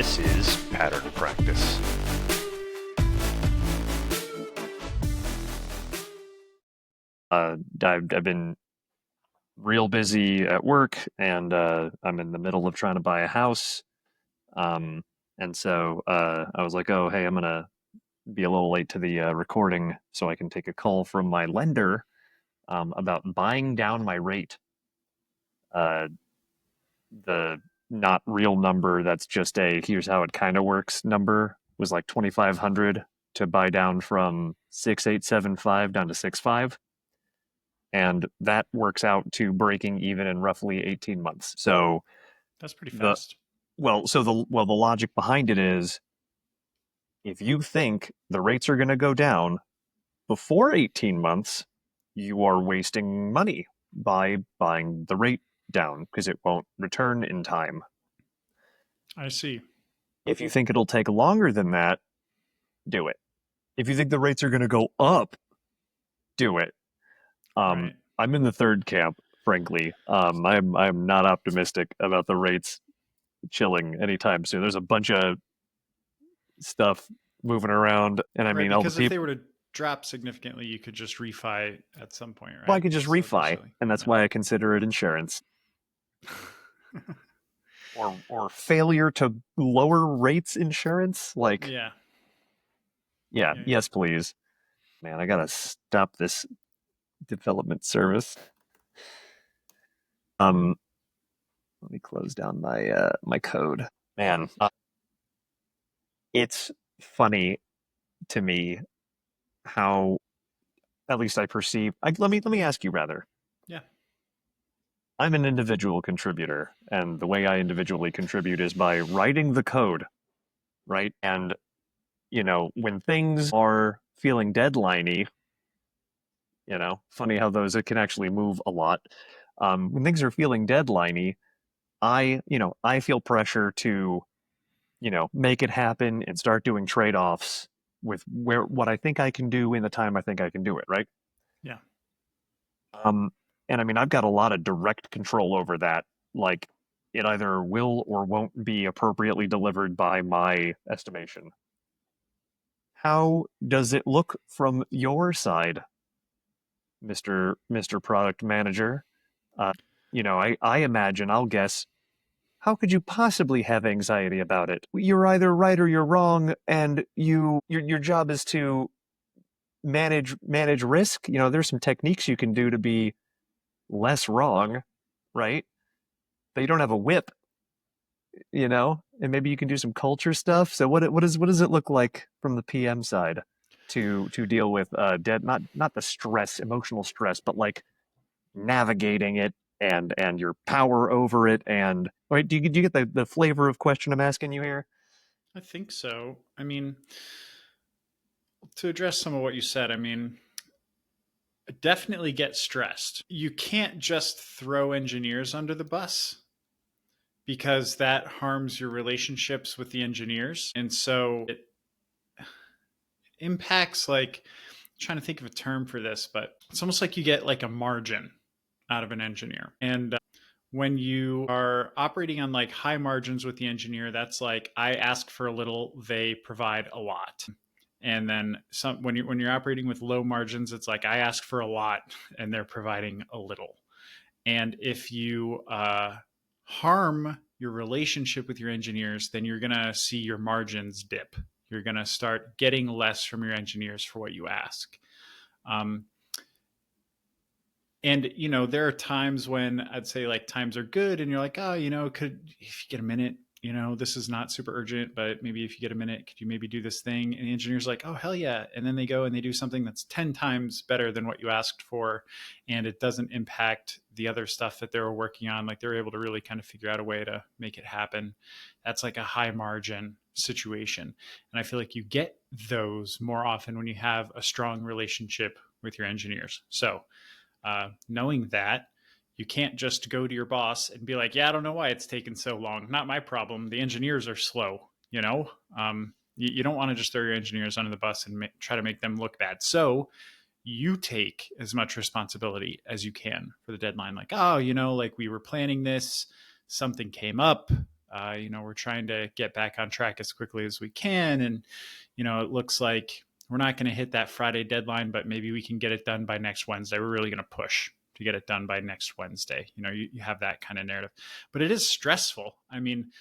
This is Pattern Practice. I've been real busy at work, and I'm in the middle of trying to buy a house. And so I was like, oh, hey, I'm gonna be a little late to the recording so I can take a call from my lender about buying down my rate. Uh, the not real number that's just a here's how it kind of works number was like 2,500 to buy down from 6,875 down to 6,500. And that works out to breaking even in roughly 18 months. So that's pretty fast. The logic behind it is if you think the rates are going to go down before 18 months, you are wasting money by buying the rate down because it won't return in time. I see. If you think it'll take longer than that, do it. If you think the rates are going to go up, do it. Right. I'm in the third camp, frankly. I'm not optimistic about the rates chilling anytime soon. There's a bunch of stuff moving around, and I mean, all the because if people. they were to drop significantly, you could just refi at some point, right? Well, I could just So refi, essentially, and that's yeah. why I consider it insurance. or failure to lower rates insurance. Like, Yeah. Yes, please. Man, I gotta stop this development service. Let me close down my code. Man, it's funny to me how, at least I perceive. Let me ask you rather. Yeah. I'm an individual contributor, and the way I individually contribute is by writing the code, right? And when things are feeling deadliney, funny how those it can actually move a lot. When things are feeling deadliney, I feel pressure to, make it happen and start doing trade-offs with what I think I can do in the time I think I can do it, right? Yeah. And I mean, I've got a lot of direct control over that. Like, it either will or won't be appropriately delivered by my estimation. How does it look from your side, Mr. Product Manager? I imagine, I'll guess, how could you possibly have anxiety about it? You're either right or you're wrong, and your job is to manage risk. There's some techniques you can do to be less wrong, right? But you don't have a whip, and maybe you can do some culture stuff. So what does it look like from the PM side to deal with not the stress, emotional stress, but like navigating it and your power over it. And wait, do you get the flavor of question I'm asking you here? I think so. I mean, to address some of what you said, I mean, definitely get stressed. You can't just throw engineers under the bus because that harms your relationships with the engineers. And so it impacts, like, I'm trying to think of a term for this, but it's almost like you get like a margin out of an engineer. And when you are operating on like high margins with the engineer, that's like I ask for a little, they provide a lot. And then when you're operating with low margins, it's like I ask for a lot and they're providing a little. And if you harm your relationship with your engineers, then you're going to see your margins dip. You're going to start getting less from your engineers for what you ask. And, there are times when I'd say like times are good and you're like, oh, if you get a minute, this is not super urgent, but maybe if you get a minute, could you maybe do this thing? And the engineer's like, oh, hell yeah. And then they go and they do something that's 10 times better than what you asked for. And it doesn't impact the other stuff that they were working on. Like they're able to really kind of figure out a way to make it happen. That's like a high margin situation. And I feel like you get those more often when you have a strong relationship with your engineers. So knowing that, you can't just go to your boss and be like, yeah, I don't know why it's taken so long. Not my problem. The engineers are slow, you don't want to just throw your engineers under the bus and try to make them look bad. So you take as much responsibility as you can for the deadline. Like, oh, like we were planning this, something came up, We're trying to get back on track as quickly as we can. And, it looks like we're not going to hit that Friday deadline, but maybe we can get it done by next Wednesday. We're really going to push to get it done by next Wednesday. You have that kind of narrative, but it is stressful. I mean,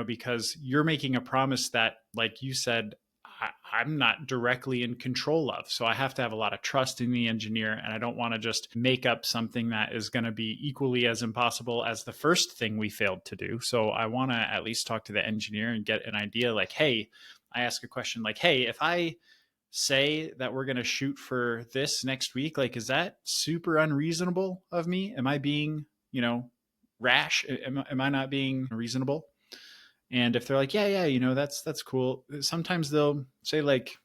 because you're making a promise that, like you said, I'm not directly in control of. So I have to have a lot of trust in the engineer, and I don't want to just make up something that is going to be equally as impossible as the first thing we failed to do. So I want to at least talk to the engineer and get an idea like, hey, I ask a question like, hey, if I say that we're going to shoot for this next week, like, is that super unreasonable of me? Am I being, rash? Am I not being reasonable? And if they're like, yeah, that's cool. Sometimes they'll say like,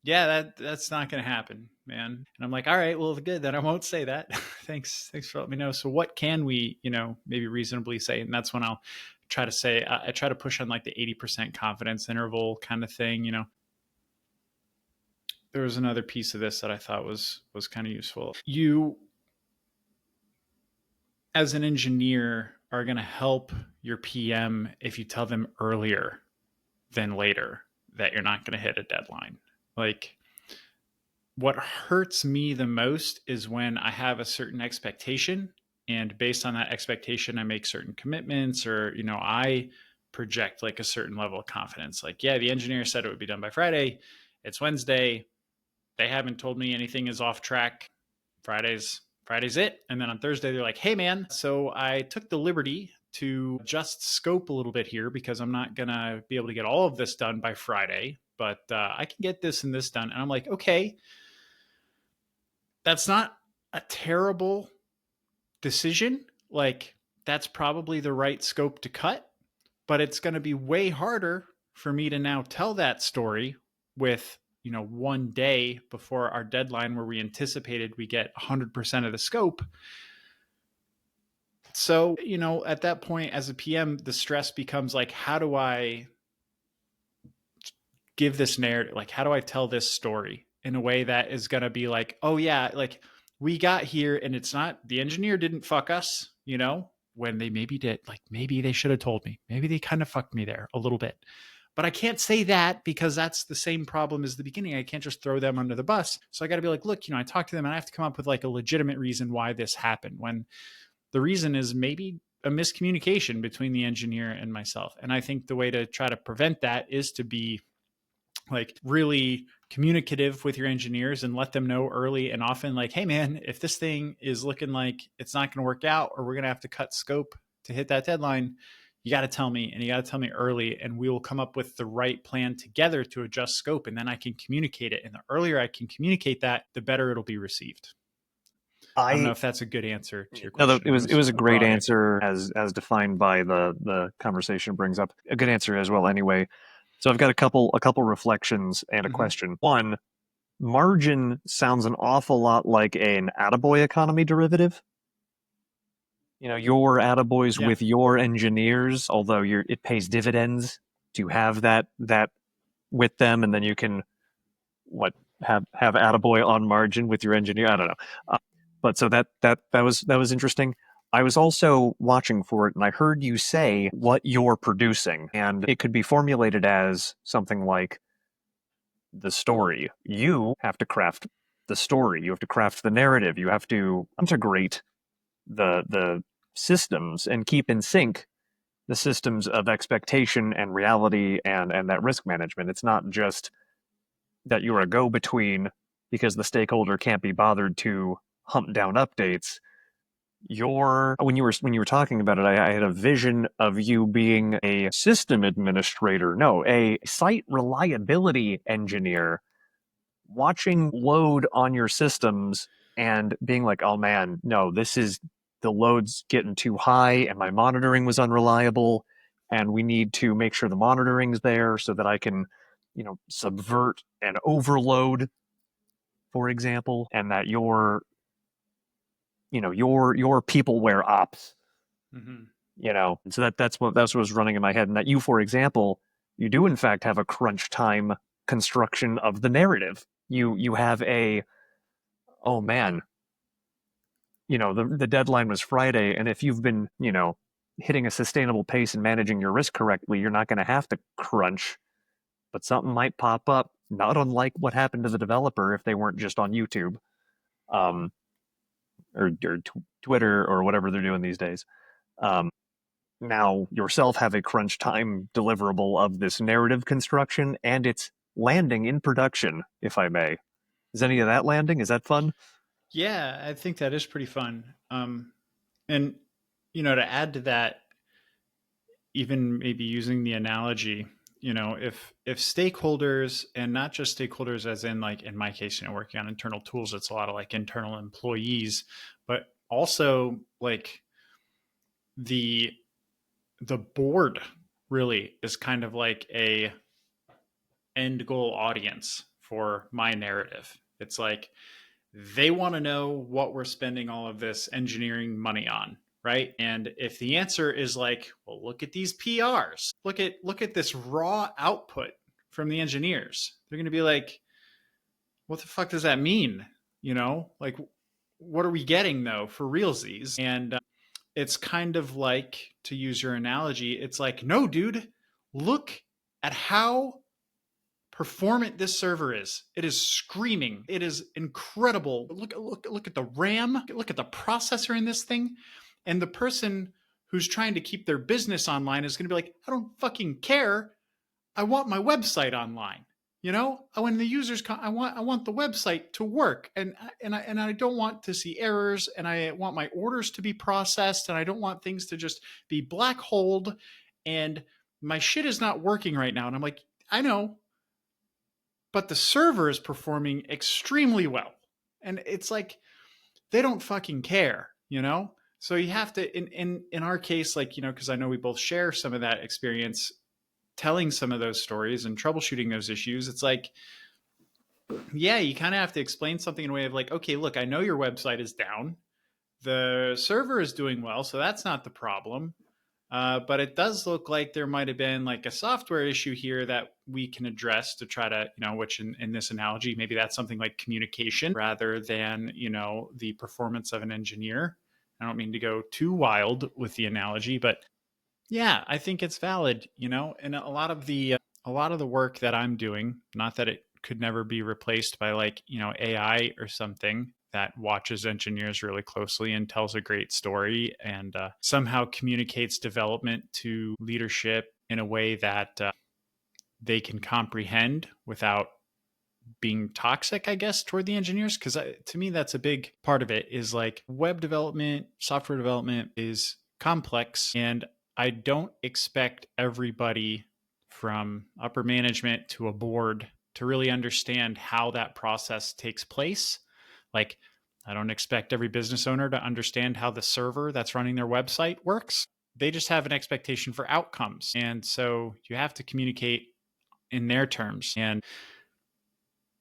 yeah, that's not going to happen, man. And I'm like, all right, well, good. Then I won't say that. Thanks for letting me know. So what can we, maybe reasonably say? And that's when I'll try to say, I try to push on like the 80% confidence interval kind of thing. There was another piece of this that I thought was kind of useful. You, as an engineer, are going to help your PM if you tell them earlier than later that you're not going to hit a deadline. Like, what hurts me the most is when I have a certain expectation, and based on that expectation, I make certain commitments, or, I project like a certain level of confidence. Like, yeah, the engineer said it would be done by Friday. It's Wednesday. They haven't told me anything is off track. Friday's it. And then on Thursday, they're like, hey, man, so I took the liberty to just scope a little bit here because I'm not going to be able to get all of this done by Friday, but I can get this and this done. And I'm like, okay, that's not a terrible decision. Like, that's probably the right scope to cut, but it's going to be way harder for me to now tell that story with, one day before our deadline where we anticipated we get 100% of the scope. So, at that point as a PM, the stress becomes like, how do I give this narrative? Like, how do I tell this story in a way that is going to be like, oh, yeah, like we got here and it's not, the engineer didn't fuck us, when they maybe did. Like, maybe they should have told me. Maybe they kind of fucked me there a little bit. But I can't say that because that's the same problem as the beginning. I can't just throw them under the bus. So I got to be like, look, I talked to them and I have to come up with like a legitimate reason why this happened, when the reason is maybe a miscommunication between the engineer and myself. And I think the way to try to prevent that is to be like really communicative with your engineers and let them know early and often, like, hey man, if this thing is looking like it's not going to work out, or we're going to have to cut scope to hit that deadline, you got to tell me, and you got to tell me early, and we will come up with the right plan together to adjust scope. And then I can communicate it. And the earlier I can communicate that, the better it'll be received. I don't know I if that's a good answer to your No, question. it was a A great broad answer. answer as defined by the conversation brings up. A good answer as well anyway. So I've got a couple reflections and a Mm-hmm. question. One, margin sounds an awful lot like an Attaboy economy derivative. Your Attaboys Yeah. with your engineers, although it pays dividends to have that with them, and then you can what have Attaboy on margin with your engineer. I don't know. But so that was interesting. I was also watching for it, and I heard you say what you're producing, and it could be formulated as something like the story. You have to craft the story. You have to craft the narrative. You have to integrate the systems and keep in sync the systems of expectation and reality and that risk management. It's not just that you're a go-between because the stakeholder can't be bothered to hunt down updates. When you were talking about it, I had a vision of you being a system administrator, no, a site reliability engineer, watching load on your systems and being like, oh man, no, the load's getting too high and my monitoring was unreliable, and we need to make sure the monitoring's there so that I can, subvert and overload, for example, and that your peopleware ops, Mm-hmm. and so that's what was running in my head, and that you, for example, you do in fact have a crunch time construction of the narrative. You have a, oh man, the deadline was Friday, and if you've been, hitting a sustainable pace and managing your risk correctly, you're not going to have to crunch, but something might pop up, not unlike what happened to the developer if they weren't just on YouTube, um, or Twitter or whatever they're doing these days. Um, Now yourself have a crunch time deliverable of this narrative construction, and it's landing in production, if I may. Is any of that landing? Is that fun? Yeah, I think that is pretty fun. And to add to that, even maybe using the analogy, if stakeholders, and not just stakeholders as in like in my case, working on internal tools, it's a lot of like internal employees, but also like the the board really is kind of like a end goal audience for my narrative. It's like they want to know what we're spending all of this engineering money on, right? And if the answer is like, well, look at these PRs, look at this raw output from the engineers, they're going to be like, what the fuck does that mean? Like, what are we getting though for realsies? And it's kind of like, to use your analogy, it's like, no, dude, look at how performant this server is. It is screaming. It is incredible. Look at the RAM. Look at the processor in this thing. And the person who's trying to keep their business online is going to be like, I don't fucking care. I want my website online. When the users come, I want the website to work, and I don't want to see errors, and I want my orders to be processed, and I don't want things to just be black holed, and my shit is not working right now. And I'm like, I know, but the server is performing extremely well. And it's like, they don't fucking care. So you have to, in our case, like, because I know we both share some of that experience telling some of those stories and troubleshooting those issues. It's like, yeah, you kind of have to explain something in a way of like, okay, look, I know your website is down. The server is doing well, so that's not the problem. But it does look like there might have been like a software issue here that we can address to try to, which in this analogy, maybe that's something like communication rather than, the performance of an engineer. I don't mean to go too wild with the analogy, but yeah, I think it's valid, and a lot of the work that I'm doing, not that it could never be replaced by like, AI or something that watches engineers really closely and tells a great story and somehow communicates development to leadership in a way that they can comprehend without being toxic, I guess, toward the engineers. Because to me, that's a big part of it is like web development, software development is complex. And I don't expect everybody from upper management to a board to really understand how that process takes place. Like, I don't expect every business owner to understand how the server that's running their website works. They just have an expectation for outcomes. And so you have to communicate in their terms. And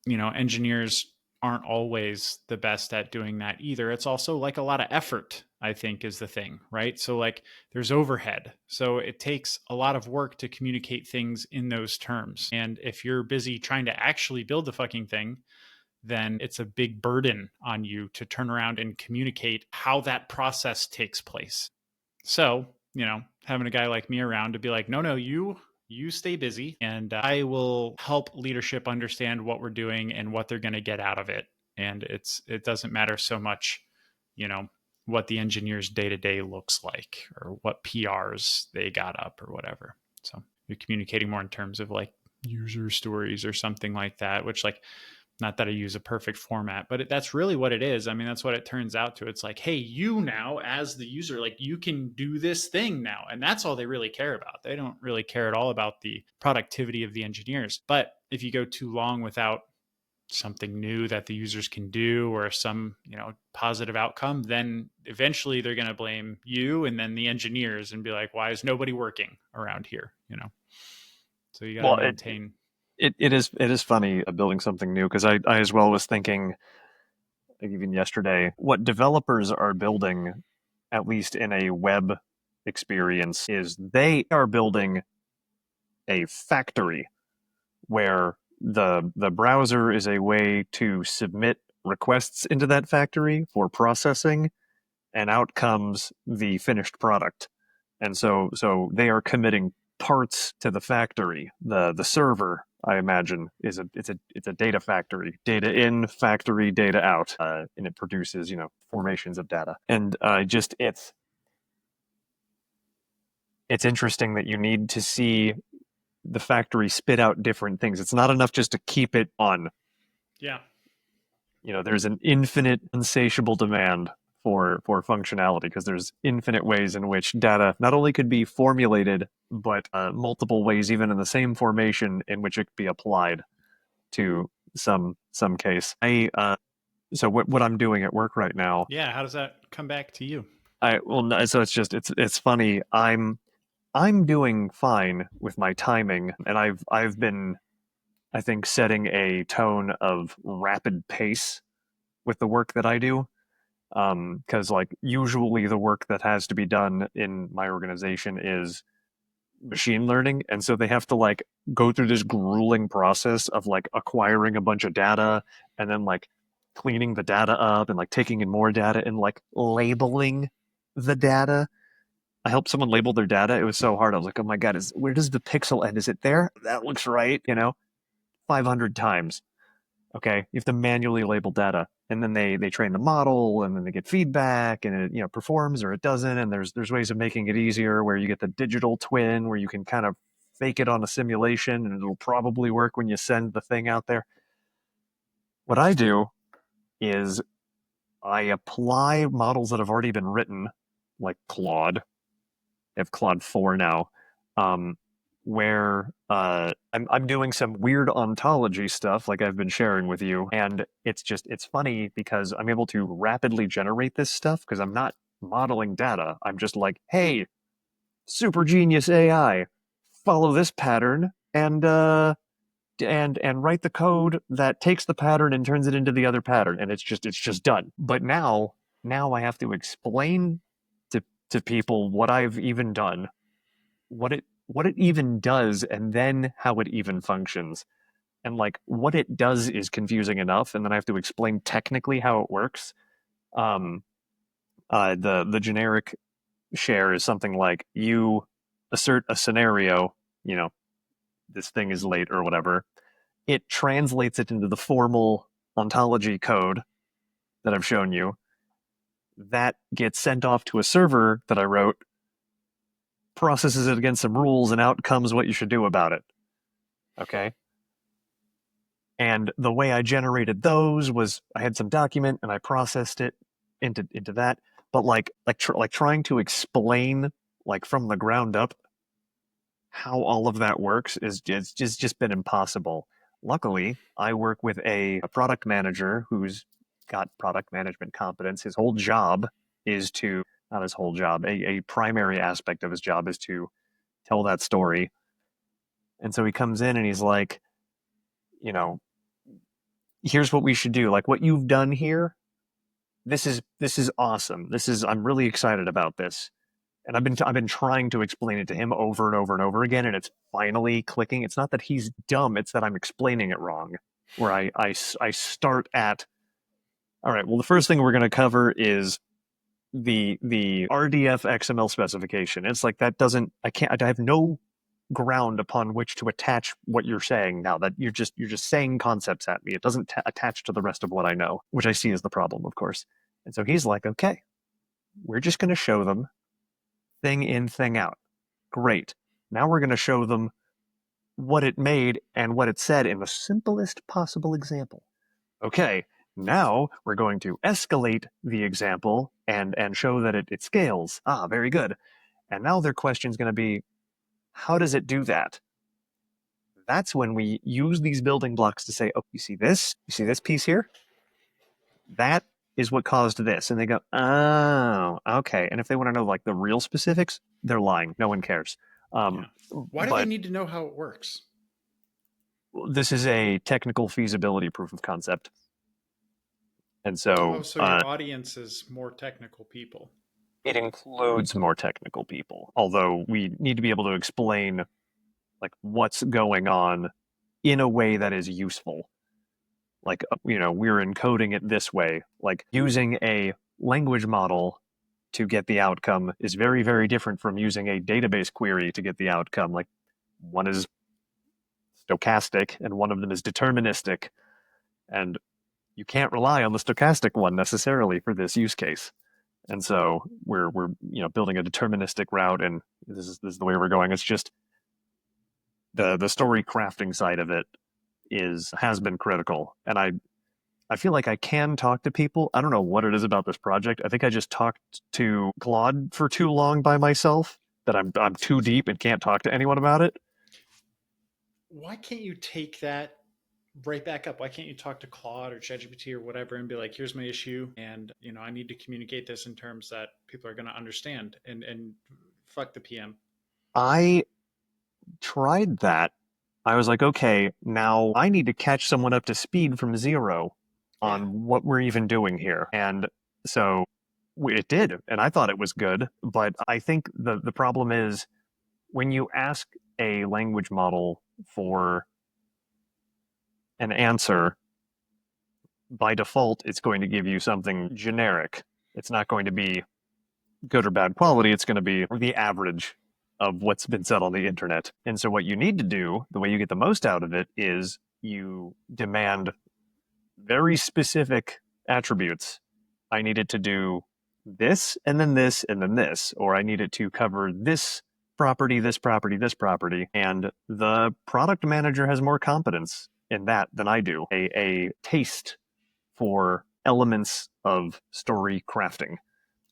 engineers aren't always the best at doing that either. It's also like a lot of effort, I think, is the thing, right? So like there's overhead. So it takes a lot of work to communicate things in those terms. And if you're busy trying to actually build the fucking thing, then it's a big burden on you to turn around and communicate how that process takes place. So, having a guy like me around to be like, no, no, you stay busy and I will help leadership understand what we're doing and what they're going to get out of it. And it doesn't matter so much, what the engineer's day to day looks like or what PRs they got up or whatever. So you're communicating more in terms of like user stories or something like that, which like, not that I use a perfect format, but that's really what it is. I mean, that's what it turns out to. It's like, hey, you now as the user, like you can do this thing now. And that's all they really care about. They don't really care at all about the productivity of the engineers. But if you go too long without something new that the users can do or some, positive outcome, then eventually they're going to blame you and then the engineers and be like, why is nobody working around here? So you got to Well, maintain. it is funny building something new because I as well was thinking even yesterday what developers are building, at least in a web experience, is they are building a factory where the browser is a way to submit requests into that factory for processing, and out comes the finished product. And so they are committing parts to the factory. The server, I imagine, it's a data factory. Data in, factory, data out, and it produces formations of data. And just it's interesting that you need to see the factory spit out different things. It's not enough just to keep it on. Yeah. There's an infinite, insatiable demand for functionality because there's infinite ways in which data not only could be formulated, but multiple ways, even in the same formation, in which it could be applied to some case. So what I'm doing at work right now, Yeah. How does that come back to you? so it's funny. I'm doing fine with my timing, and I've been, I think, setting a tone of rapid pace with the work that I do. Because like usually the work that has to be done in my organization is machine learning, and so they have to like go through this grueling process of like acquiring a bunch of data and then like cleaning the data up and like taking in more data and like labeling the data. I helped someone label their data. It was so hard. I was like, oh my God, where does the pixel end? Is it there? That looks right, 500 times. Okay, you have to manually label data, and then they train the model, and then they get feedback, and it performs or it doesn't. And there's ways of making it easier where you get the digital twin, where you can kind of fake it on a simulation, and it'll probably work when you send the thing out there. What I do is I apply models that have already been written, like Claude. I have Claude 4 now, um, where I'm doing some weird ontology stuff like I've been sharing with you, and it's funny because I'm able to rapidly generate this stuff because I'm not modeling data. I'm just like, hey, super genius AI, follow this pattern and write the code that takes the pattern and turns it into the other pattern, and it's just done. But now I have to explain to people what I've even done, what it even does, and then how it even functions. And like what it does is confusing enough, and then I have to explain technically how it works. um the generic share is something like you assert a scenario, you know this thing is late or whatever. It translates it into the formal ontology code that I've shown you. That gets sent off to a server that I wrote, processes it against some rules, and out comes what you should do about it. Okay. And the way I generated those was I had some document and I processed it into that. But like trying to explain like from the ground up how all of that works is just been impossible. Luckily, I work with a product manager who's got product management competence. His whole job is to, not his whole job, a primary aspect of his job is to tell that story. And so he comes in and he's like, you know, here's what we should do. Like what you've done here, this is awesome. I'm really excited about this. And I've been trying to explain it to him over and over and over again, and it's finally clicking. It's not that he's dumb; it's that I'm explaining it wrong. Where I start at, all right. Well, the first thing we're going to cover is the RDF XML specification. It's like that doesn't. I have no ground upon which to attach what you're saying now. That you're just saying concepts at me. It doesn't attach to the rest of what I know, which I see as the problem, of course. And so he's like, okay, we're just going to show them thing in, thing out. Great. Now we're going to show them what it made and what it said in the simplest possible example. Okay, now we're going to escalate the example and show that it scales. Ah, very good. And now their question is going to be, how does it do that? That's when we use these building blocks to say, oh, you see this? You see this piece here? That is what caused this. And they go, oh, okay. And if they want to know like the real specifics, they're lying. No one cares. Yeah. Why do they But need to know how it works? this is a technical feasibility proof of concept. And Oh, so so your audience is more technical people. it includes more technical people, although we need to be able to explain like what's going on in a way that is useful. Like, we're encoding it this way, like using a language model to get the outcome is very, very different from using a database query to get the outcome. Like one is stochastic and one of them is deterministic. And you can't rely on the stochastic one necessarily for this use case. And so we're building a deterministic route, and this is the way we're going. It's just the story crafting side of it has been critical. And I feel like I can talk to people. I don't know what it is about this project. I think I just talked to Claude for too long by myself, that I'm too deep and can't talk to anyone about it. Why can't you take that right back up? Why can't you talk to Claude or ChatGPT or whatever and be like, here's my issue, and I need to communicate this in terms that people are going to understand, and fuck the PM. I tried that. I was like, okay, now I need to catch someone up to speed from zero Yeah. on what we're even doing here. And so it did, and I thought it was good. But I think the problem is when you ask a language model for an answer, by default, it's going to give you something generic. It's not going to be good or bad quality. It's going to be the average of what's been said on the internet. And so, what you need to do, the way you get the most out of it, is you demand very specific attributes. I need it to do this, and then this, and then this, or I need it to cover this property, this property, this property. And the product manager has more competence in that than I do. A taste for elements of story crafting,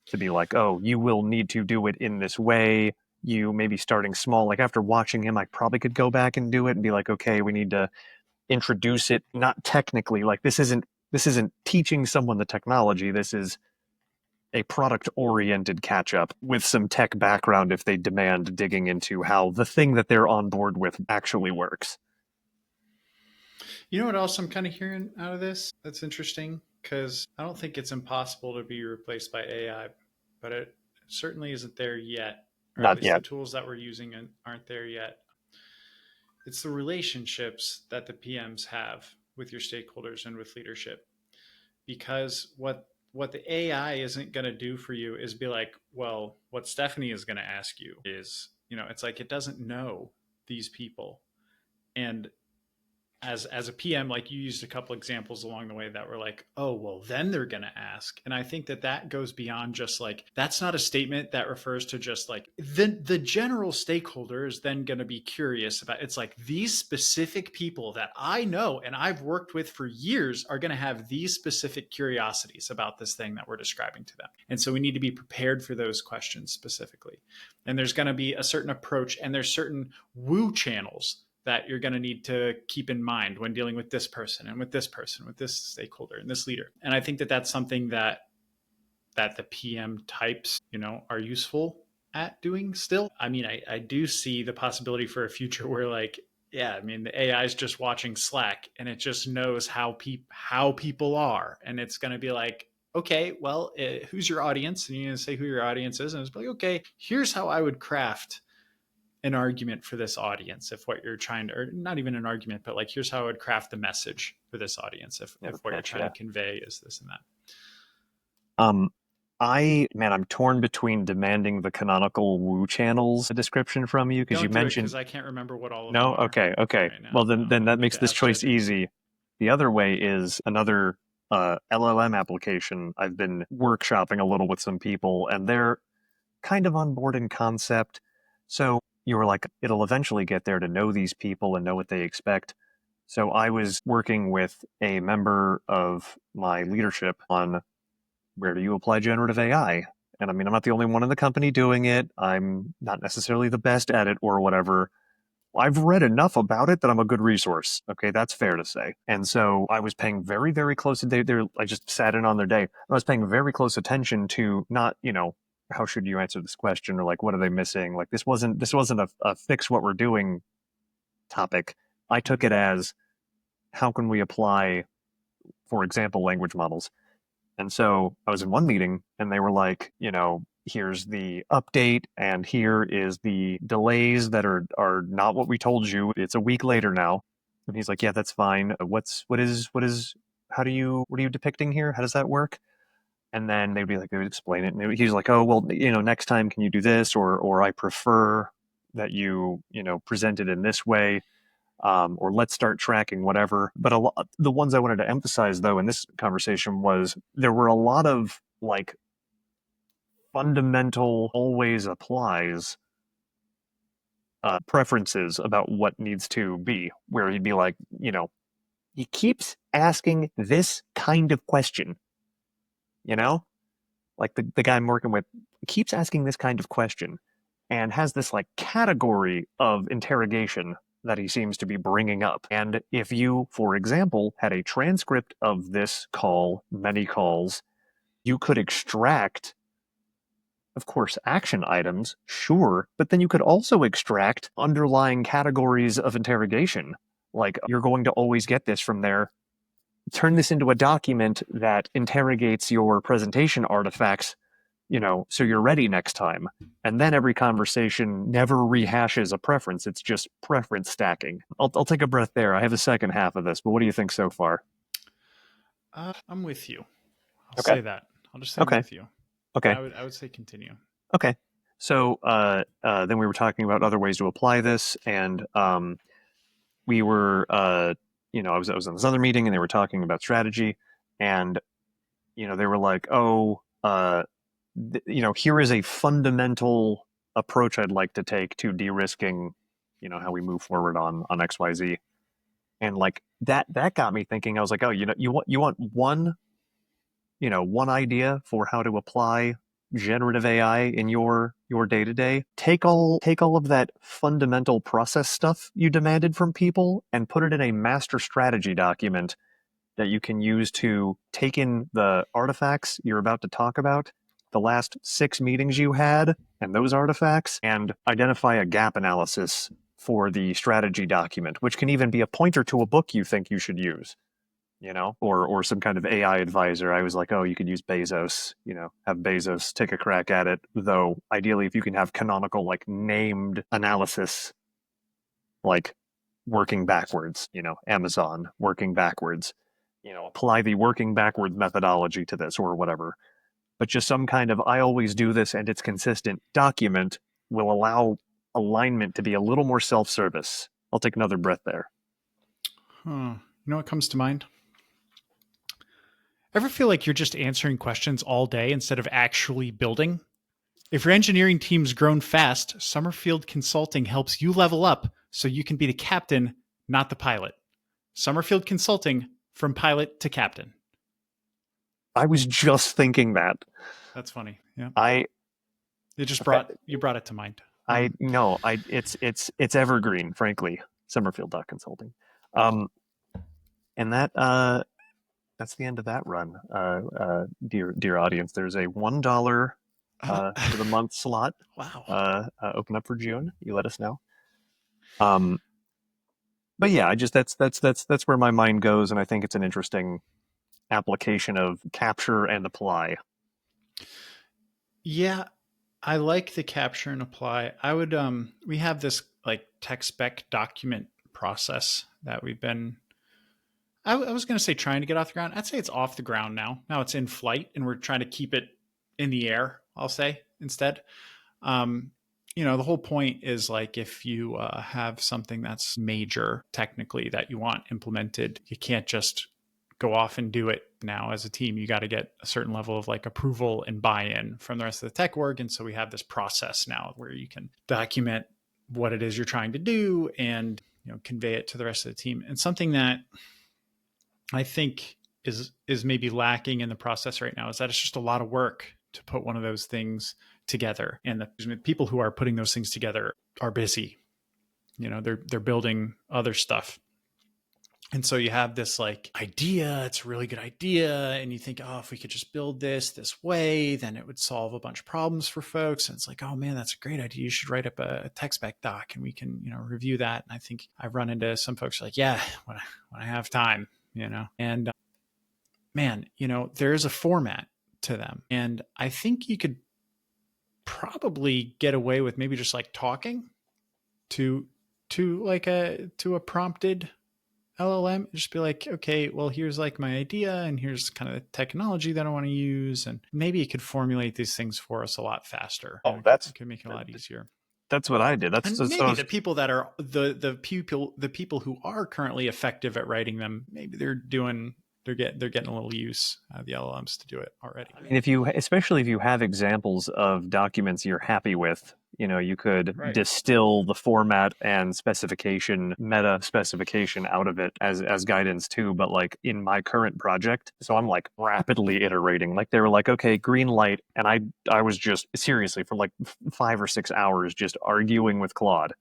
to be like, oh, you will need to do it in this way. You may be starting small. Like after watching him, I probably could go back and do it and be like, okay, we need to introduce it, not technically. Like this isn't teaching someone the technology. This is a product oriented catch up with some tech background if they demand digging into how the thing that they're on board with actually works. You know what else I'm kind of hearing out of this that's interesting? Because I don't think it's impossible to be replaced by AI, but it certainly isn't there yet, or at Not least the yet. tools that we're using aren't there yet. It's the relationships that the PMs have with your stakeholders and with leadership. Because what the AI isn't going to do for you is be like, well, what Stephanie is going to ask you is, it's like it doesn't know these people. And as a PM, like you used a couple examples along the way that were like, oh, well, then they're going to ask. And I think that goes beyond just like, that's not a statement that refers to just like the general stakeholder is then going to be curious about. It's like these specific people that I know and I've worked with for years are going to have these specific curiosities about this thing that we're describing to them. And so we need to be prepared for those questions specifically. And there's going to be a certain approach, and there's certain woo channels that you're going to need to keep in mind when dealing with this person and with this person, with this stakeholder and this leader. And I think that that's something that the PM types, are useful at doing still. I mean, I do see the possibility for a future where like, yeah, I mean, the AI is just watching Slack and it just knows how people are. And it's going to be like, okay, well, who's your audience? And you're going to say who your audience is. And it's like, okay, here's how I would craft an argument for this audience if what you're trying to, or not even an argument, but like here's how I would craft the message for this audience if what you're trying to convey is this and that. I'm torn between demanding the canonical woo channels description from you because you mentioned because I can't remember what all of no. them are. Okay. Right now. Well, then that makes this choice easy. The other way is another LLM application. I've been workshopping a little with some people, and they're kind of on board in concept. So you were like, it'll eventually get there to know these people and know what they expect. So I was working with a member of my leadership on where do you apply generative AI? And I mean, I'm not the only one in the company doing it. I'm not necessarily the best at it or whatever. I've read enough about it that I'm a good resource. Okay, that's fair to say. And so I was paying very, very close. I just sat in on their day. I was paying very close attention to not, how should you answer this question or like what are they missing? Like this wasn't a fix what we're doing topic. I took it as how can we apply, for example, language models. And so I was in one meeting and they were like, here's the update and here is the delays that are not what we told you. It's a week later now. And he's like, yeah, that's fine. What are you depicting here? How does that work? And then they would explain it, and he's like, "Oh, well, next time can you do this, or I prefer that you present it in this way, or let's start tracking whatever." But the ones I wanted to emphasize though in this conversation was there were a lot of like fundamental, always applies preferences about what needs to be, where he'd be like, he keeps asking this kind of question, you know? Like the guy I'm working with keeps asking this kind of question and has this like category of interrogation that he seems to be bringing up. And if you, for example, had a transcript of this call, many calls, you could extract, of course, action items, sure, but then you could also extract underlying categories of interrogation. Like, you're going to always get this from there. Turn this into a document that interrogates your presentation artifacts, so you're ready next time. And then every conversation never rehashes a preference. It's just preference stacking. I'll take a breath there. I have the second half of this, but what do you think so far? I'm with you. I'll Okay. say that. I'll just say I'm Okay. with you. But Okay. I would say continue. Okay. So then we were talking about other ways to apply this, and we were, I was in this other meeting, and they were talking about strategy, and they were like, "Oh, here is a fundamental approach I'd like to take to de-risking, how we move forward on XYZ." And like that got me thinking. I was like, "Oh, you want one idea for how to apply generative AI in your day to day. Take all of that fundamental process stuff you demanded from people and put it in a master strategy document that you can use to take in the artifacts you're about to talk about, the last 6 meetings you had, and those artifacts, and identify a gap analysis for the strategy document, which can even be a pointer to a book you think you should use, or some kind of AI advisor. I was like, oh, you could use Bezos, have Bezos take a crack at it. Though ideally, if you can have canonical, like named analysis, like working backwards, Amazon working backwards, apply the working backwards methodology to this or whatever. But just some kind of I always do this and it's consistent document will allow alignment to be a little more self service. I'll take another breath there. You know what comes to mind? Ever feel like you're just answering questions all day instead of actually building? If your engineering team's grown fast, Summerfield Consulting helps you level up so you can be the captain, not the pilot. Summerfield Consulting, from pilot to captain. I was just thinking that. That's funny. Yeah. I It just brought it to mind. I no, I it's evergreen, frankly. Summerfield.consulting. And that's the end of that run. Dear audience, there's a $1 for the month slot Wow. open up for June. You let us know. Um, but yeah, I just that's where my mind goes, and I think it's an interesting application of capture and apply. Yeah, I like the capture and apply. I would we have this like tech spec document process that we've been I was going to say trying to get off the ground. I'd say it's off the ground now. Now it's in flight and we're trying to keep it in the air, I'll say instead. Um, the whole point is like if you have something that's major technically that you want implemented, you can't just go off and do it now as a team. You got to get a certain level of like approval and buy-in from the rest of the tech org. And so we have this process now where you can document what it is you're trying to do and convey it to the rest of the team. And something that I think is maybe lacking in the process right now is that it's just a lot of work to put one of those things together, and the people who are putting those things together are busy. They're building other stuff, and so you have this like idea. It's a really good idea, and you think, oh, if we could just build this way, then it would solve a bunch of problems for folks. And it's like, oh man, that's a great idea. You should write up a tech spec doc, and we can review that. And I think I've run into some folks like, yeah, when I have time. And man, there's a format to them. And I think you could probably get away with maybe just like talking to a prompted LLM, just be like, okay, well, here's like my idea, and here's kind of the technology that I want to use, and maybe it could formulate these things for us a lot faster. Oh, It could make it a lot easier. that's what I did. That's And so maybe the people that are the people who are currently effective at writing them, maybe they're getting a little use out of the LLMs to do it already. I mean, if you, especially if you have examples of documents you're happy with, you could Right. distill the format and specification, meta specification out of it as guidance too. But like in my current project, so I'm like rapidly iterating. Like they were like, okay, green light, and I was just seriously for like 5 or 6 hours just arguing with Claude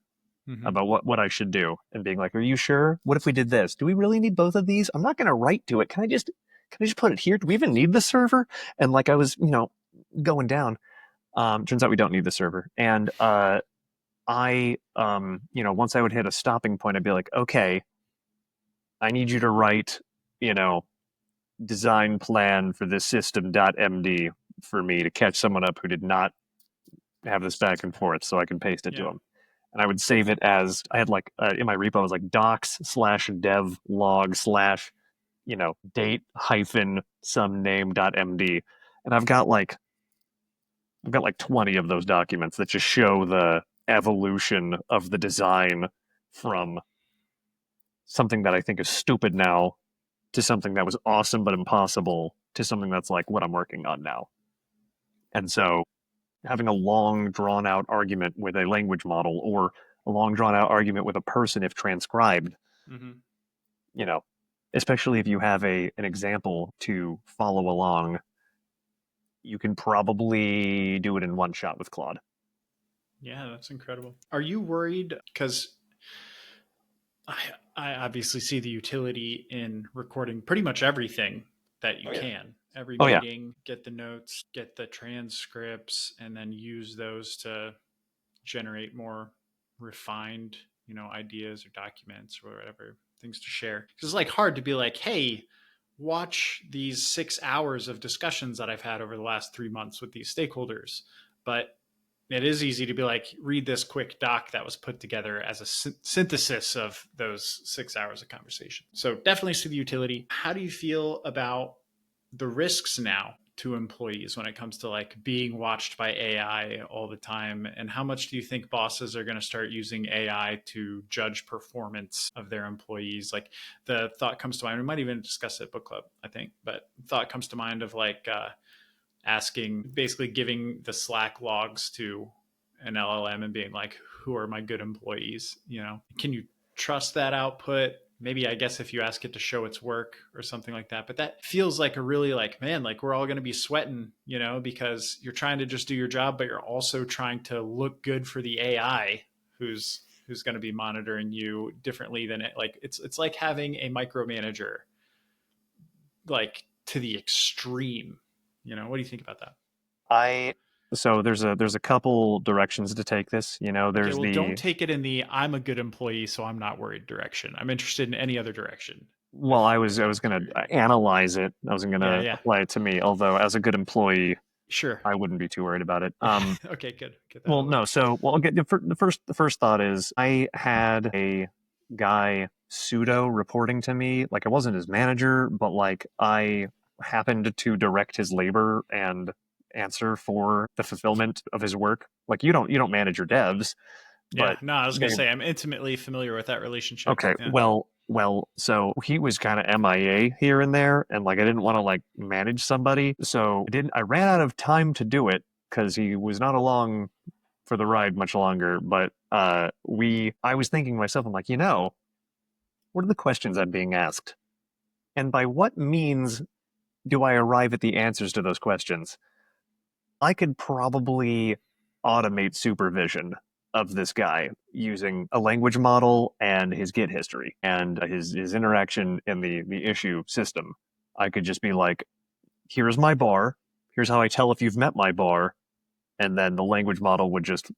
Mm-hmm. about what I should do and being like, are you sure? What if we did this? Do we really need both of these? I'm not going to write to it. Can I just put it here? Do we even need the server? And like I was, going down. Turns out we don't need the server. And once I would hit a stopping point, I'd be like, okay, I need you to write, you know, design plan for this system.md for me to catch someone up who did not have this back and forth so I can paste it to Yeah. them. And I would save it as I had like in my repo, I was like docs/dev log slash, date hyphen some name.md. And I've got like 20 of those documents that just show the evolution of the design from something that I think is stupid now to something that was awesome but impossible to something that's like what I'm working on now. And so having a long drawn out argument with a language model or a long drawn out argument with a person if transcribed, Mm-hmm. you know, especially if you have an example to follow along, you can probably do it in one shot with Claude. Yeah, that's incredible. Are you worried? Because I, I obviously see the utility in recording pretty much everything that you Oh yeah. can. Every Oh yeah. meeting, get the notes, get the transcripts, and then use those to generate more refined, ideas or documents or whatever things to share. Because it's like hard to be like, hey, watch these 6 hours of discussions that I've had over the last 3 months with these stakeholders. But it is easy to be like, read this quick doc that was put together as a synthesis of those 6 hours of conversation. So definitely see the utility. How do you feel about the risks now to employees when it comes to like being watched by AI all the time? And how much do you think bosses are going to start using AI to judge performance of their employees? Like the thought comes to mind, we might even discuss it at book club, I think, but thought comes to mind of like, asking, basically giving the Slack logs to an LLM and being like, who are my good employees? Can you trust that output? Maybe I guess if you ask it to show its work or something like that. But that feels like a really like, man, like we're all going to be sweating, because you're trying to just do your job, but you're also trying to look good for the AI who's going to be monitoring you differently than it. Like it's like having a micromanager like to the extreme. What do you think about that? I so there's a couple directions to take this. Okay, There's well, don't the take it in the I'm a good employee, so I'm not worried direction. I'm interested in any other direction. well, I was gonna analyze it. I wasn't Yeah, gonna yeah, apply it to me. Although as a good employee, sure. I wouldn't be too worried about it. Okay, good. Get that out Well, of the way. no. So, well, I'll get the first thought is I had a guy pseudo reporting to me. Like I wasn't his manager, but like I happened to direct his labor and answer for the fulfillment of his work. Like you don't manage your devs, Yeah, but no, I was gonna they say I'm intimately familiar with that relationship. okay. Yeah, Well, so he was kind of MIA here and there, and like I didn't want to like manage somebody, so I ran out of time to do it because he was not along for the ride much longer. But I was thinking to myself, I'm like, what are the questions I'm being asked? And by what means do I arrive at the answers to those questions? I could probably automate supervision of this guy using a language model and his Git history and his interaction in the issue system. I could just be like, here's my bar, here's how I tell if you've met my bar, and then the language model would just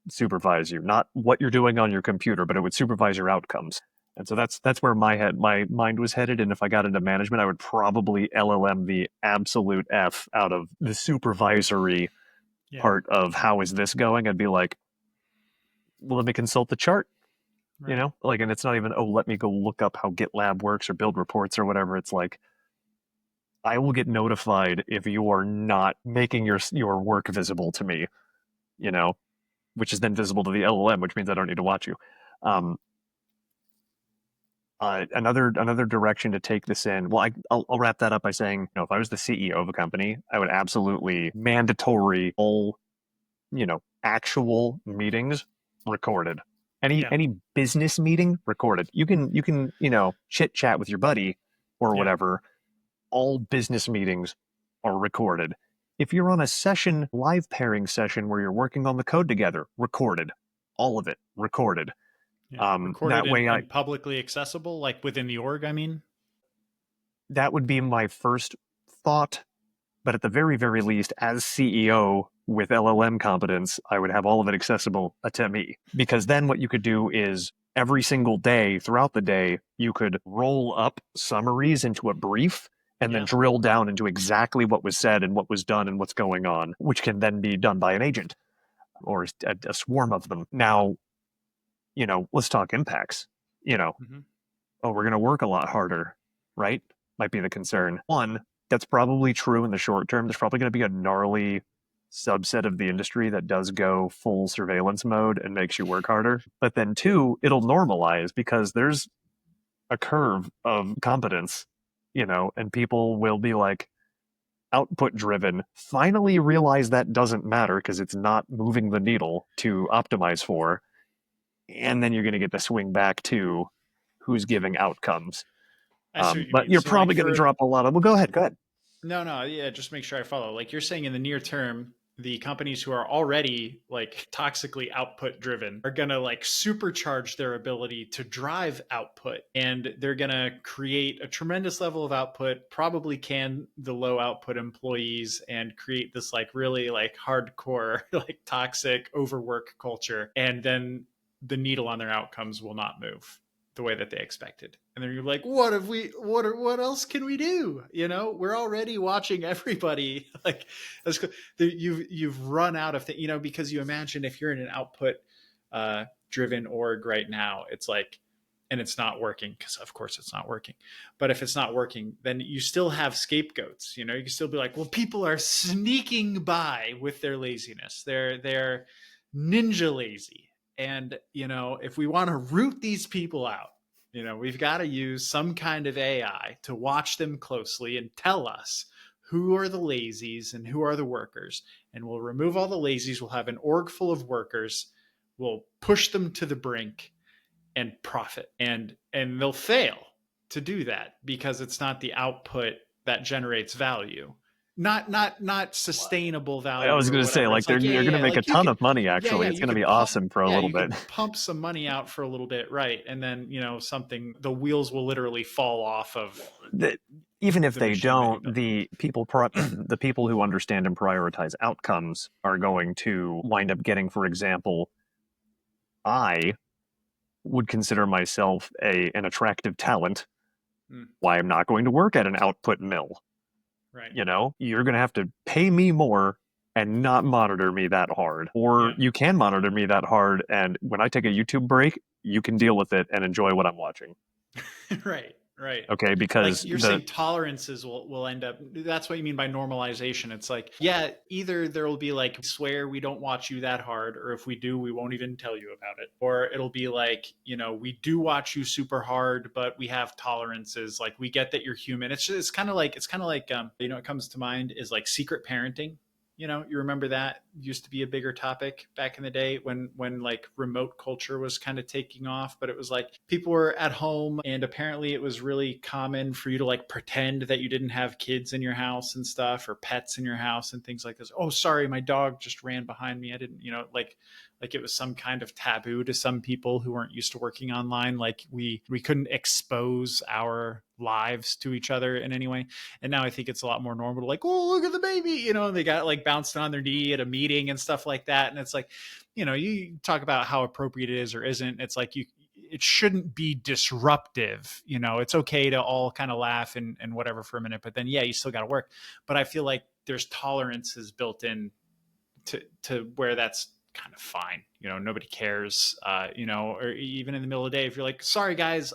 supervise you, not what you're doing on your computer, but it would supervise your outcomes. And so that's where my mind was headed. And if I got into management, I would probably LLM the absolute F out of the supervisory yeah, part of how is this going. I'd be like, well, let me consult the chart. Right. Like, and it's not even, oh, let me go look up how GitLab works or build reports or whatever. It's like, I will get notified if you are not making your work visible to me, you know, which is then visible to the LLM, which means I don't need to watch you. Um, another direction to take this in. Well, I'll wrap that up by saying, if I was the CEO of a company, I would absolutely mandatory all, actual meetings recorded. Any Yeah. any business meeting recorded. You can chit chat with your buddy or Yeah. whatever. All business meetings are recorded. If you're on a session, live pairing session where you're working on the code together, recorded. All of it recorded. Yeah. Recorded That way, and publicly accessible, like within the org, I mean. that would be my first thought. But at the very, very least, as CEO with LLM competence, I would have all of it accessible to me. Because then what you could do is every single day throughout the day, you could roll up summaries into a brief and then Yeah. drill down into exactly what was said and what was done and what's going on, which can then be done by an agent or a swarm of them. Now, let's talk impacts. You know, Mm-hmm. oh, we're going to work a lot harder, right? Might be the concern. One, that's probably true in the short term. There's probably going to be a gnarly subset of the industry that does go full surveillance mode and makes you work harder. But then two, it'll normalize because there's a curve of competence, and people will be like output driven, finally realize that doesn't matter because it's not moving the needle to optimize for. And then you're going to get the swing back to who's giving outcomes. I see what you But mean. you're So, like, probably going to for drop a lot of. Well, go ahead. Go ahead. no, no, yeah, just make sure I follow. Like you're saying in the near term, the companies who are already like toxically output driven are going to like supercharge their ability to drive output, and they're going to create a tremendous level of output, probably can the low output employees, and create this like really like hardcore like toxic overwork culture, and then the needle on their outcomes will not move the way that they expected. And then you're like, what else can we do? We're already watching everybody. Like, you've run out of things, because you imagine if you're in an output driven org right now, it's like, and it's not working, because of course it's not working. But if it's not working, then you still have scapegoats. You can still be like, well, people are sneaking by with their laziness. They're ninja lazy. And if we want to root these people out, we've got to use some kind of AI to watch them closely and tell us who are the lazies and who are the workers. And we'll remove all the lazies. We'll have an org full of workers. We'll push them to the brink and profit. And they'll fail to do that because it's not the output that generates value. Not sustainable I was value or going to say, whatever. like, It's like, you're going to make a like you ton could, of money. yeah, Actually, yeah, it's you going to be could pump, awesome for a yeah, little you bit. could pump some money out for a little bit, right? And then something, the wheels will literally fall off of Even if the they machine that you don't, built. the people who understand and prioritize outcomes are going to wind up getting, for example, I would consider myself an attractive talent. Mm, Why I'm not going to work at an output mill. right. You're going to have to pay me more and not monitor me that hard. Or Yeah. you can monitor me that hard, and when I take a YouTube break, you can deal with it and enjoy what I'm watching. Right. Right. Okay, Like because you're saying tolerances will end up, that's what you mean by normalization. It's like, yeah, either there will be like, swear we don't watch you that hard, or if we do, we won't even tell you about it. Or it'll be like, we do watch you super hard, but we have tolerances. Like, we get that you're human. It's kind of like, it comes to mind is like secret parenting. You remember that used to be a bigger topic back in the day when like remote culture was kind of taking off. But it was like people were at home, and apparently it was really common for you to like pretend that you didn't have kids in your house and stuff, or pets in your house and things like this. Oh, sorry, my dog just ran behind me. I didn't, like it was some kind of taboo to some people who weren't used to working online. Like we couldn't expose our lives to each other in any way. And now I think it's a lot more normal to like, oh, look at the baby, and they got like bounced on their knee at a meeting and stuff like that. And it's like, you talk about how appropriate it is or isn't. It's like it shouldn't be disruptive. It's okay to all kind of laugh and whatever for a minute, but then, yeah, you still got to work. But I feel like there's tolerances built in to where that's kind of fine. Nobody cares, or even in the middle of the day, if you're like, sorry guys,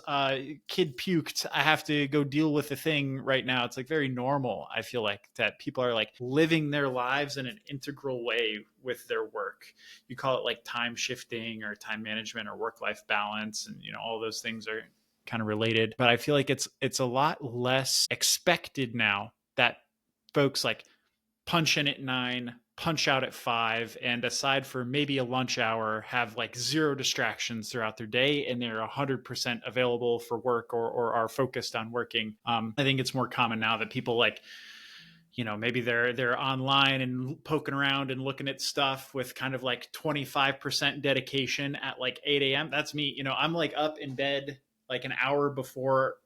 kid puked, I have to go deal with the thing right now. It's like very normal. I feel like that people are like living their lives in an integral way with their work. You call it like time shifting or time management or work-life balance. And, all those things are kind of related, but I feel like it's a lot less expected now that folks like punch in at 9, punch out at 5, and aside for maybe a lunch hour, have like zero distractions throughout their day, and they're 100% available for work or are focused on working. I think it's more common now that people like, maybe they're online and poking around and looking at stuff with kind of like 25% dedication at like 8 a.m. That's me. I'm like up in bed like an hour before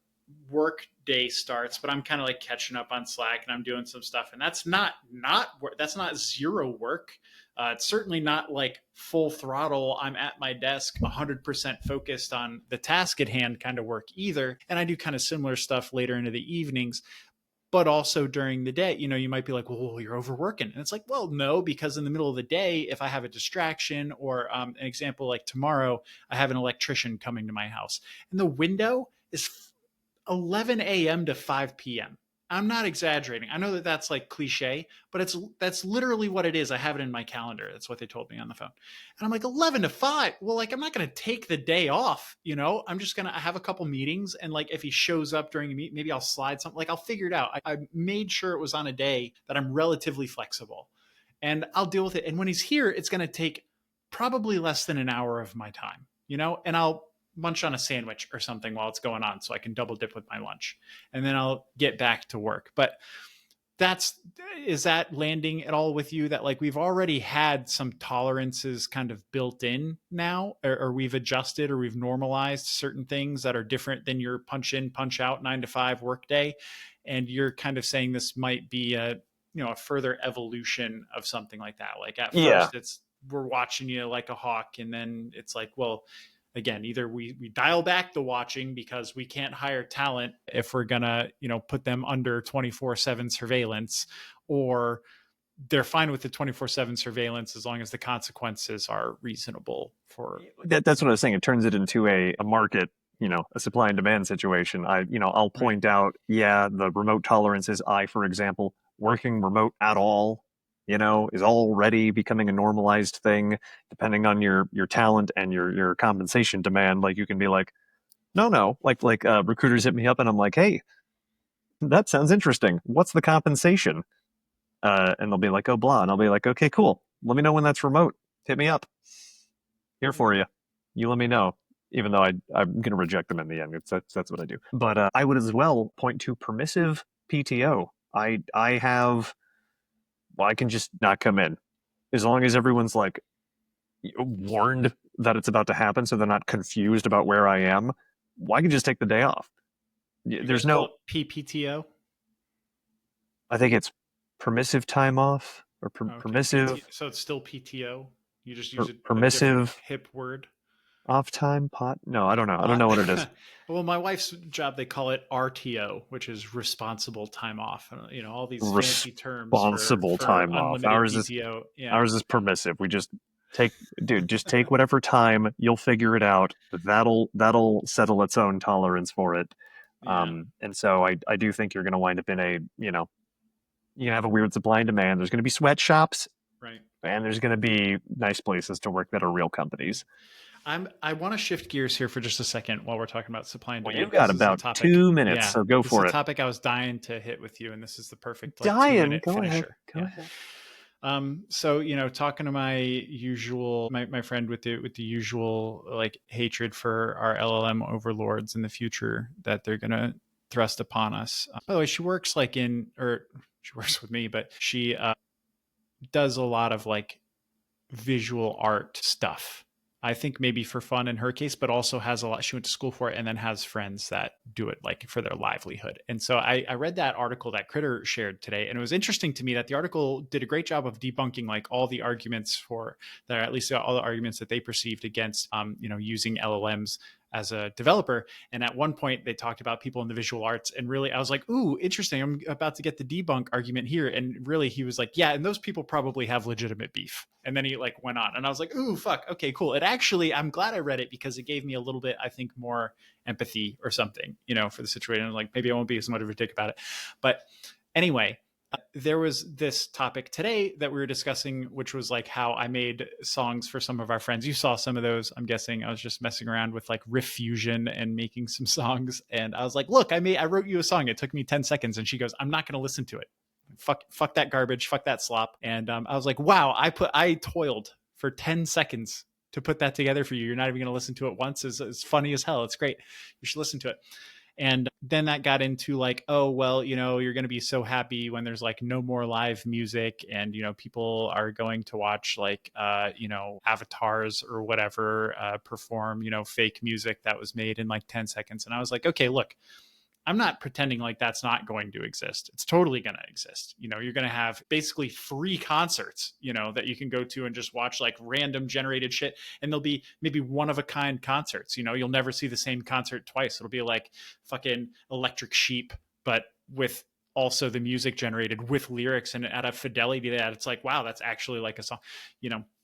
work day starts, but I'm kind of like catching up on Slack and I'm doing some stuff, and that's not that's not zero work. It's certainly not like full throttle, I'm at my desk 100% focused on the task at hand kind of work either. And I do kind of similar stuff later into the evenings, but also during the day. You might be like, well, you're overworking. And it's like, well, no, because in the middle of the day, if I have a distraction or an example like tomorrow, I have an electrician coming to my house and the window is 11 a.m. to 5 p.m. I'm not exaggerating. I know that that's like cliche, but that's literally what it is. I have it in my calendar. That's what they told me on the phone. And I'm like, 11 to 5. Well, like, I'm not going to take the day off. I'm just going to have a couple meetings. And like, if he shows up during a meet, maybe I'll slide something. Like, I'll figure it out. I made sure it was on a day that I'm relatively flexible and I'll deal with it. And when he's here, it's going to take probably less than an hour of my time, and I'll munch on a sandwich or something while it's going on so I can double dip with my lunch, and then I'll get back to work. But is that landing at all with you, that like we've already had some tolerances kind of built in now, or we've adjusted or we've normalized certain things that are different than your punch in, punch out 9 to 5 workday? And you're kind of saying this might be a further evolution of something like that. Like at Yeah. first we're watching you like a hawk, and then it's like, well, again, either we dial back the watching because we can't hire talent if we're gonna put them under 24/7 surveillance, or they're fine with the 24/7 surveillance as long as the consequences are reasonable for That's what I was saying. It turns it into a market, a supply and demand situation. I'll right. point out, yeah, the remote tolerances. For example, working remote at all, is already becoming a normalized thing, depending on your talent and your compensation demand. Like you can be like, no, like recruiters hit me up and I'm like, hey, that sounds interesting. What's the compensation? And they'll be like, oh, blah, and I'll be like, okay, cool. Let me know when that's remote. Hit me up. Here for you. You let me know. Even though I'm going to reject them in the end. That's what I do. But I would as well point to permissive PTO. I have, well, I can just not come in as long as everyone's like warned that it's about to happen, so they're not confused about where I am. Well, I can just take the day off. You There's guys call no, it PPTO? I think it's permissive time off or Okay, permissive so it's still PTO. You just use a different permissive hip word. off time pot. No, I don't know. I don't know what it is. Well, my wife's job, they call it RTO, which is responsible time off. All these fancy terms Responsible for time off. unlimited PTO. Yeah, Ours is permissive. We just take, dude, just take whatever time. You'll figure it out. That'll settle its own tolerance for it. yeah, And so I do think you're going to wind up in a, you have a weird supply and demand. There's going to be sweatshops right. and there's going to be nice places to work that are real companies. I want to shift gears here for just a second while we're talking about supply and Well, demand, you've because got this is a about topic. 2 minutes, Yeah, so go this is a for it. topic I was dying to hit with you, and this is the perfect like two Diane, minute go ahead. finisher. Go Yeah. ahead. So talking to my usual my friend with the usual like hatred for our LLM overlords in the future that they're gonna thrust upon us. By the way, she works like she works with me, but she does a lot of like visual art stuff. I think maybe for fun in her case, but also has a lot. She went to school for it and then has friends that do it like for their livelihood. And so I read that article that Critter shared today, and it was interesting to me that the article did a great job of debunking like all the arguments for that, or at least all the arguments that they perceived against, using LLMs as a developer. And at one point they talked about people in the visual arts, and really I was like, ooh, interesting, I'm about to get the debunk argument here. And really he was like, yeah, and those people probably have legitimate beef. And then he like went on, and I was like, ooh, fuck, okay, cool. It actually, I'm glad I read it, because it gave me a little bit, I think, more empathy or something, for the situation. Like maybe I won't be as much of a dick about it. But anyway, there was this topic today that we were discussing, which was like how I made songs for some of our friends. You saw some of those, I'm guessing. I was just messing around with like Riff Fusion and making some songs. And I was like, look, I wrote you a song. It took me 10 seconds. And she goes, I'm not going to listen to it. Fuck that garbage. Fuck that slop. And I was like, wow, I toiled for 10 seconds to put that together for you. You're not even going to listen to it once. It's funny as hell. It's great. You should listen to it. And then that got into like, oh, well, you're going to be so happy when there's like no more live music, and, people are going to watch like, avatars or whatever perform, fake music that was made in like 10 seconds. And I was like, okay, look, I'm not pretending like that's not going to exist. It's totally going to exist. You're going to have basically free concerts, that you can go to and just watch like random generated shit. And there'll be maybe one of a kind concerts. You'll never see the same concert twice. It'll be like fucking Electric Sheep, but with also the music generated with lyrics and at a fidelity that it's like, wow, that's actually like a song,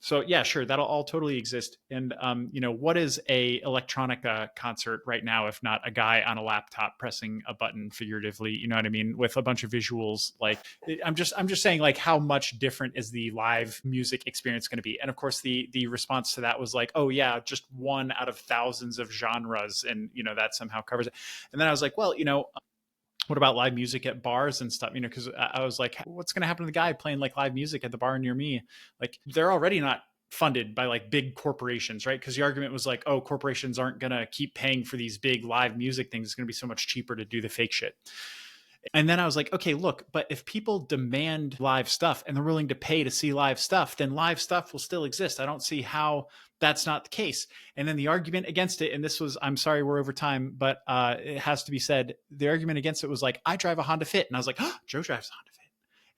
So yeah, sure, that'll all totally exist. And what is a electronica concert right now if not a guy on a laptop pressing a button, figuratively, you know what I mean, with a bunch of visuals? Like I'm just saying, like, how much different is the live music experience going to be? And of course the response to that was like, oh yeah, just one out of thousands of genres, and that somehow covers it. And then I was like, well, what about live music at bars and stuff? Because I was like, what's going to happen to the guy playing like live music at the bar near me? Like, they're already not funded by like big corporations, right? Because the argument was like, oh, corporations aren't going to keep paying for these big live music things. It's going to be so much cheaper to do the fake shit. And then I was like, okay, look, but if people demand live stuff and they're willing to pay to see live stuff, then live stuff will still exist. I don't see how that's not the case. And then the argument against it, and this was, I'm sorry, we're over time, but it has to be said, the argument against it was like, I drive a Honda Fit. And I was like, oh, Joe drives a Honda Fit.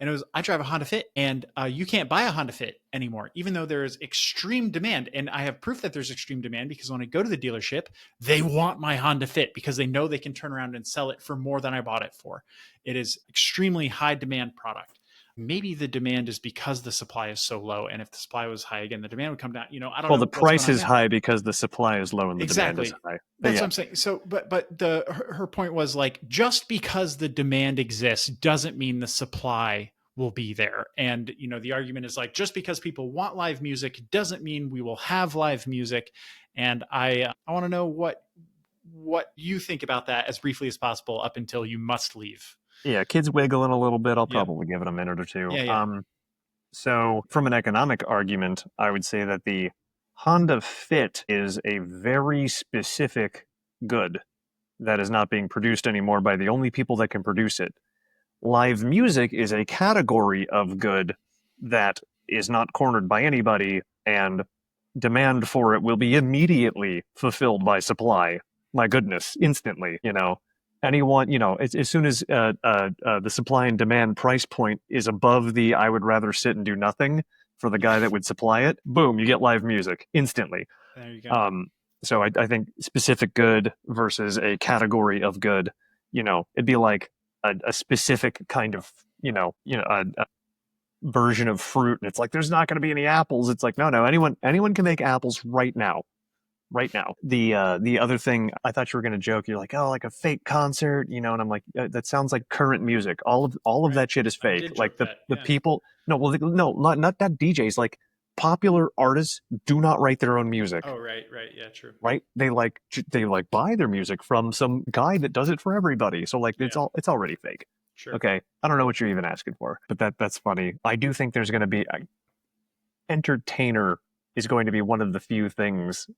And it was, I drive a Honda Fit, and you can't buy a Honda Fit anymore, even though there is extreme demand. And I have proof that there's extreme demand, because when I go to the dealership, they want my Honda Fit because they know they can turn around and sell it for more than I bought it for. It is extremely high demand product. Maybe the demand is because the supply is so low. And if the supply was high again, the demand would come down. I don't Well, know the what's going price on is there. high because the supply is low and the demand is Exactly. high. But That's yeah. what I'm saying. So, but her point was like, just because the demand exists doesn't mean the supply will be there. And the argument is like, just because people want live music doesn't mean we will have live music. And I want to know what you think about that as briefly as possible up until you must leave. Yeah, kids wiggling a little bit. I'll Yep. probably give it a minute or two. Yeah. So from an economic argument, I would say that the Honda Fit is a very specific good that is not being produced anymore by the only people that can produce it. Live music is a category of good that is not cornered by anybody, and demand for it will be immediately fulfilled by supply. My goodness, instantly, Anyone, as soon as the supply and demand price point is above the I would rather sit and do nothing for the guy that would supply it, boom, you get live music instantly. There you go. So I think specific good versus a category of good, it'd be like a specific kind of, a version of fruit, and it's like there's not going to be any apples. It's like no, anyone can make apples right now. Right now. The other thing, I thought you were going to joke. You're like, oh, like a fake concert, and I'm like, that sounds like current music. All of Right. that shit is I fake. did Like joke that. the Yeah. people, no, well, no, not that DJs. Like popular artists do not write their own music. Oh, right. Yeah, true. Right? They buy their music from some guy that does it for everybody. So like it's Yeah. it's already fake. Sure. Okay, I don't know what you're even asking for, but that's funny. I do think there's going to be entertainer is going to be one of the few things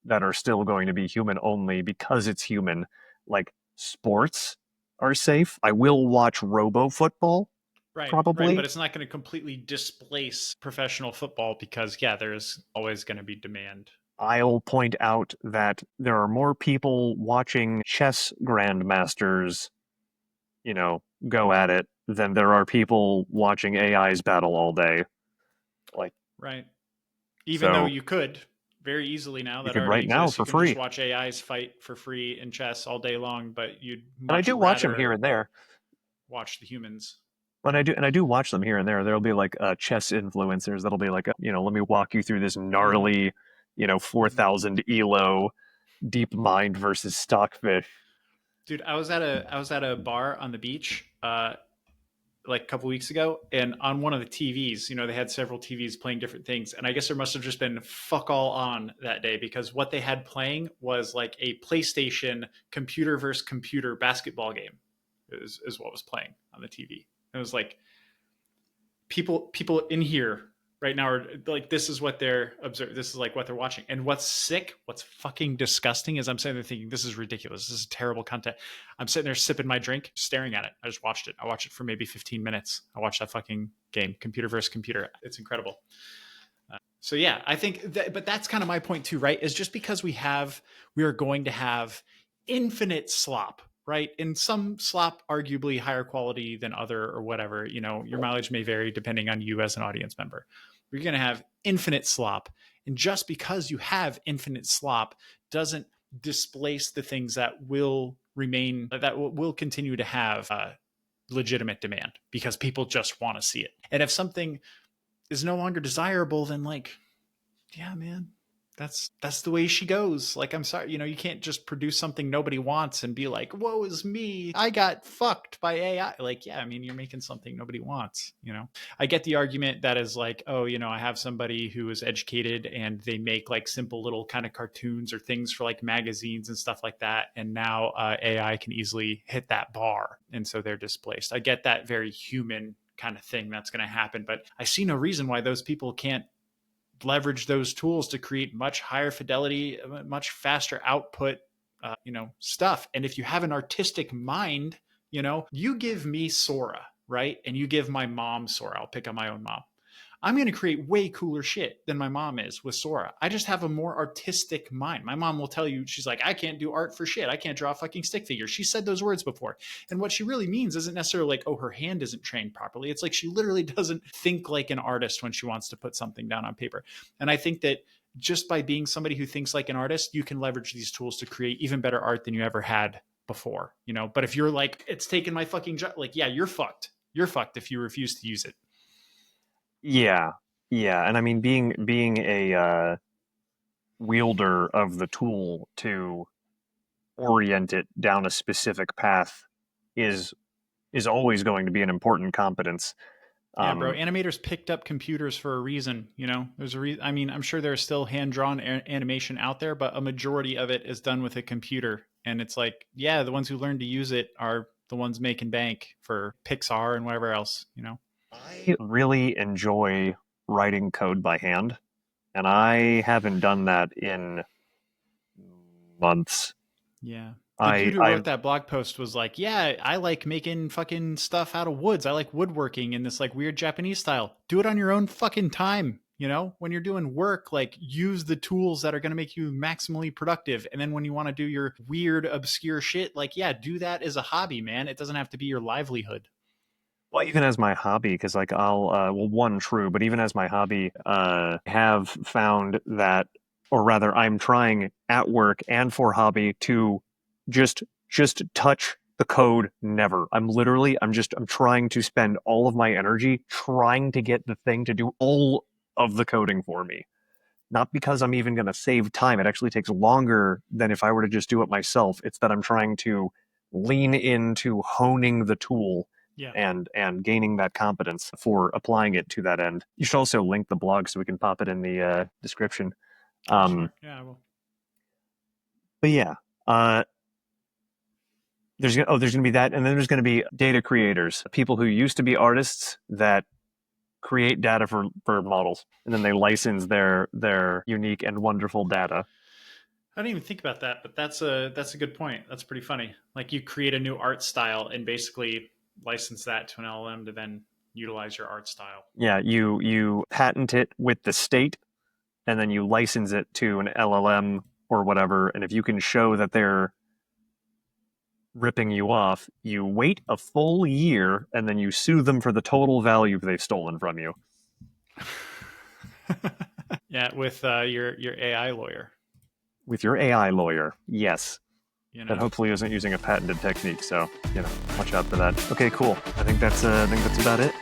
that are still going to be human only because it's human. Like sports are safe. I will watch Robo Football Right, probably. but it's not going to completely displace professional football because, yeah, there's always going to be demand. I'll point out that there are more people watching chess grandmasters, go at it than there are people watching AIs battle all day. Like, right. Even though so you could. very easily now. You That could already right now exists. You for can just free. watch AIs fight for free in chess all day long, but you'd And I much do watch them here rather and there. watch the humans. And I do watch them here and there. There'll be like chess influencers that'll be like, let me walk you through this Mm-hmm. gnarly, Mm-hmm. 4,000 elo deep mind versus stockfish. Dude, I was at a bar on the beach like a couple weeks ago, and on one of the TVs, they had several TVs playing different things, and I guess there must have just been fuck all on that day because what they had playing was like a PlayStation computer versus computer basketball game. Is what was playing on the TV. It was like people in here right now are like, this is what they're observing, this is like what they're watching. And what's sick, what's fucking disgusting is I'm sitting there thinking, this is ridiculous, this is terrible content. I'm sitting there sipping my drink, staring at it. I just watched it. I watched it for maybe 15 minutes. I watched that fucking game, computer versus computer. It's incredible. So yeah, I think that, but that's kind of my point too, right? Is just because we are going to have infinite slop, right? And some slop arguably higher quality than other or whatever, your mileage may vary depending on you as an audience member. You're going to have infinite slop. And just because you have infinite slop doesn't displace the things that will remain, that will continue to have legitimate demand because people just want to see it. And if something is no longer desirable, then like, yeah, man, that's the way she goes. Like, I'm sorry, you can't just produce something nobody wants and be like, woe is me, I got fucked by AI. Like, yeah, I mean, you're making something nobody wants. I get the argument that is like, oh, I have somebody who is educated and they make like simple little kind of cartoons or things for like magazines and stuff like that, and now AI can easily hit that bar, and so they're displaced. I get that very human kind of thing that's going to happen, but I see no reason why those people can't leverage those tools to create much higher fidelity, much faster output, stuff. And if you have an artistic mind, you give me Sora, right? And you give my mom Sora. I'll pick on my own mom. I'm going to create way cooler shit than my mom is with Sora. I just have a more artistic mind. My mom will tell you, she's like, I can't do art for shit. I can't draw a fucking stick figure. She said those words before. And what she really means isn't necessarily like, oh, her hand isn't trained properly. It's like she literally doesn't think like an artist when she wants to put something down on paper. And I think that just by being somebody who thinks like an artist, you can leverage these tools to create even better art than you ever had before. But if you're like, it's taken my fucking job, like, yeah, you're fucked. You're fucked if you refuse to use it. Yeah, yeah, and I mean, being a wielder of the tool to orient it down a specific path is is always going to be an important competence. Yeah, bro. Um, Animators picked up computers for a reason. There's a reason. I mean, I'm sure there's still hand drawn animation out there, but a majority of it is done with a computer. And it's like, yeah, the ones who learn to use it are the ones making bank for Pixar and whatever else. I really enjoy writing code by hand, and I haven't done that in months. Yeah. The dude who wrote I've that blog post was like, yeah, I like making fucking stuff out of woods. I like woodworking in this like weird Japanese style. Do it on your own fucking time. When you're doing work, like use the tools that are going to make you maximally productive. And then when you want to do your weird, obscure shit, like, yeah, do that as a hobby, man. It doesn't have to be your livelihood. well, even as my hobby, because like I'll well, one true, but even as my hobby, have found that, or rather, I'm trying at work and for hobby to just touch the code never. I'm trying to spend all of my energy trying to get the thing to do all of the coding for me. Not because I'm even going to save time. It actually takes longer than if I were to just do it myself. It's that I'm trying to lean into honing the tool Yeah. and gaining that competence for applying it to that end. You should also link the blog so we can pop it in the description. Um, Sure. Yeah, well. but yeah, uh, there's gonna be that, and then there's gonna be data creators, people who used to be artists that create data for models, and then they license their unique and wonderful data. I didn't even think about that, but that's a good point. That's pretty funny. Like you create a new art style and basically license that to an LLM to then utilize your art style. Yeah, you patent it with the state, and then you license it to an LLM or whatever. And if you can show that they're ripping you off, you wait a full year, and then you sue them for the total value they've stolen from you. Yeah, with your AI lawyer, With your AI lawyer, yes. you That know. hopefully isn't using a patented technique, so, Right. watch out for that. Okay, cool. I think that's about it.